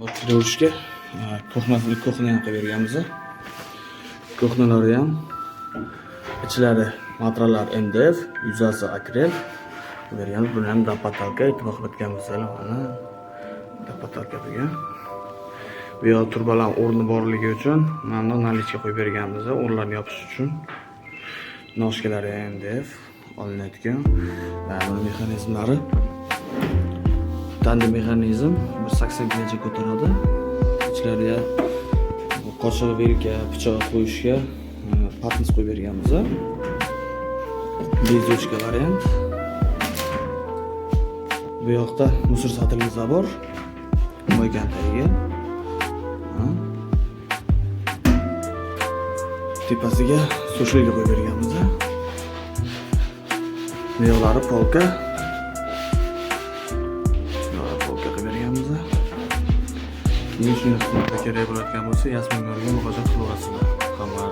O'chirishga ko'hnasini ko'hna ham qilib berganmiz. Ko'hnalari ham ichlari materiallar MDF, yuzasi akril berganmiz. Buni ham dapatalka ittifoq qilganmiz. Mana dapatalka bo'lgan. Bu yoq turbalar o'rni borligi uchun mana nalichka qo'yib berganmiz. O'rlarni yopish uchun noshkalari MDF olinadigan. Buni mexanizmlari tandem mexanizm 180 gacha ko'taradi. Ichlariga qoshiq, velka, pichoq qo'yishga patnis qo'yib berganmiz. Bezochka variant. Bu yoqda musor sotilgan zabor qo'ygan tagiga. Tepasiga so'shilga qo'yib berganmiz. Bu yoqlari polka. Keyin shuni kerak bo'ladigan bo'lsa, yasmin o'rgan murojaat qilasizlar. Hamma